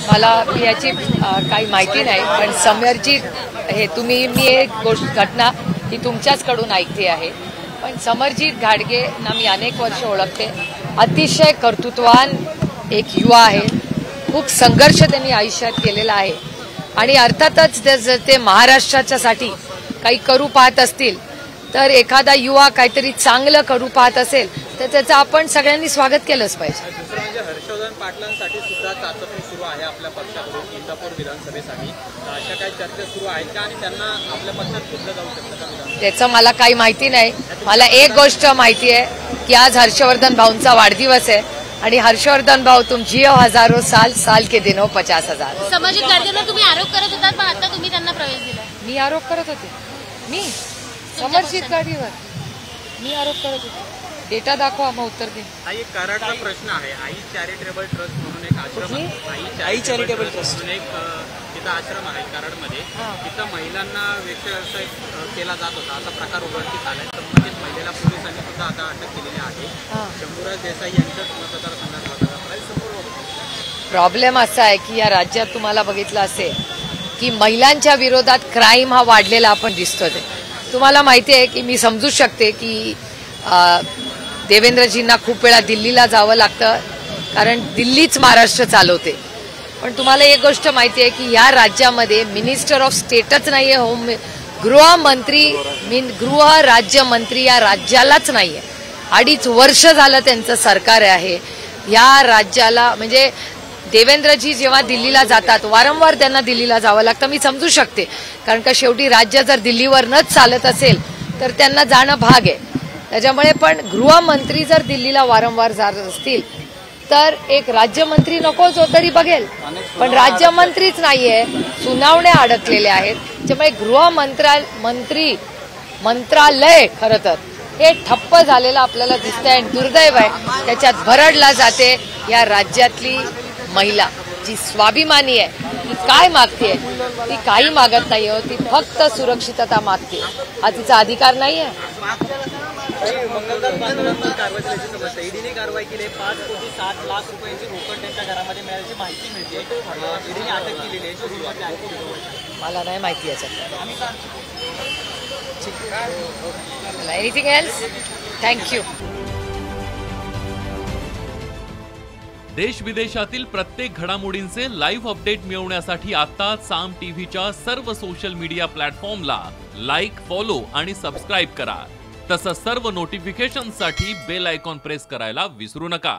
मला याची काही माहिती नाही, पण समरजीत हे मी एक घटना ही तुमच्याचकडून ऐकते आहे. पण समरजीत घाटगे ना मी अनेक वर्ष ओळखते. अतिशय कर्तृत्ववान एक युवा आहे. खूप संघर्ष त्यांनी आयुष्यात केलेला आहे आणि अर्थातच ते महाराष्ट्राच्यासाठी काही करू पाहत असतील तर एखादा युवा काहीतरी चांगलं करू पाहत असेल तर त्याचं आपण सगळ्यांनी स्वागत केलंच पाहिजे. दुसरं म्हणजे हर्षवर्धन पाटलांसाठी सुद्धा चाचपणी सुरू आहे आपल्या पक्षाकडून इंदापूर विधानसभेसाठी. अशा काही चर्चा सुरू आहेत का आणि त्यांना आपल्या पक्षात घेतलं जाऊ शकतं का? त्याचं मला काही माहिती नाही. मला एक गोष्ट माहिती आहे की आज हर्षवर्धन भाऊंचा वाढदिवस आहे आणि हर्षवर्धन भाऊ तुम जियो हजारो साल, साल के दिनो 50,000. सामाजिक कार्यक्रमात तुम्ही आरोप करत होतात, पण आता तुम्ही त्यांना प्रवेश दिला. मी आरोप करत होते. मी समरजीत गाडीवर मी आरोप करत होते. डेटा दाखवा, मग उत्तर दे. हा एक कराडचा प्रश्न आहे. आई चॅरिटेबल ट्रस्ट म्हणून एक आश्रम आहे. आई चॅरिटेबल ट्रस्ट म्हणून एक तिथं आश्रम आहे कराडमध्ये. तिथं महिलांना व्यवसाय केला जात होता. असा प्रकार उघडकीस आलाय. संबंधित महिलेला पोलिसांनी सुद्धा आता अटक केलेली आहे. शंभूराज देसाई यांच्याच मतदारसंघात प्रॉब्लेम असा आहे की या राज्यात तुम्हाला बघितलं असेल की महिलांच्या विरोधात क्राईम हा वाढलेला आपण दिसतोय. तुम्हाला माहिती आहे की मी समजू शकते की देवेंद्रजींना खूप वेळा दिल्लीला जावं लागतं कारण दिल्लीच महाराष्ट्र चालवते. पण तुम्हाला एक गोष्ट माहिती आहे की या राज्यामध्ये मिनिस्टर ऑफ स्टेटच नाहीये. गृह राज्यमंत्री या राज्यालाच नाहीये. 2.5 वर्ष झालं त्यांचं सरकार आहे. या राज्याला म्हणजे देवेंद्रजी जेव्हा दिल्लीला जातात, वारंवार त्यांना दिल्लीला जावं लागतं. मी समजू शकते कारण का शेवटी राज्य जर दिल्लीवरनच चालत असेल तर त्यांना जाणं भाग आहे. त्याच्यामुळे पण गृहमंत्री जर दिल्लीला वारंवार जात असतील तर एक राज्यमंत्री नको जो तरी बघेल, पण राज्यमंत्रीच नाहीये. सुनावण्या अडकलेल्या आहेत. त्याच्यामुळे मंत्रालय खरं तर हे ठप्प झालेलं आपल्याला दिसतंय आणि दुर्दैव आहे त्याच्यात भरडला जाते या राज्यातली महिला जी स्वाभिमानी आहे. ती काय मागते? ती काही मागत नाहीये. ती फक्त सुरक्षितता मागते. हा तिचा अधिकार नाहीये. मंगलदार बांधवांची कारवाई झाल्याची समस्या. ईडीने कारवाई केली. 5,60,00,000 रुपयांची रोकड त्यांच्या घरामध्ये मिळाल्याची माहिती मिळते. ईडीने अटक केलेली आहे. मला नाही माहिती याच्यात. Anything else? थँक्यू. देश विदेशातील प्रत्येक घडामोडींचे लाईव्ह अपडेट मिळवण्यासाठी आता साम टीव्हीच्या सर्व सोशल मीडिया प्लॅटफॉर्मला लाईक, फॉलो आणि सबस्क्राईब करा. तसंच सर्व नोटिफिकेशनसाठी बेल आयकॉन प्रेस करायला विसरू नका.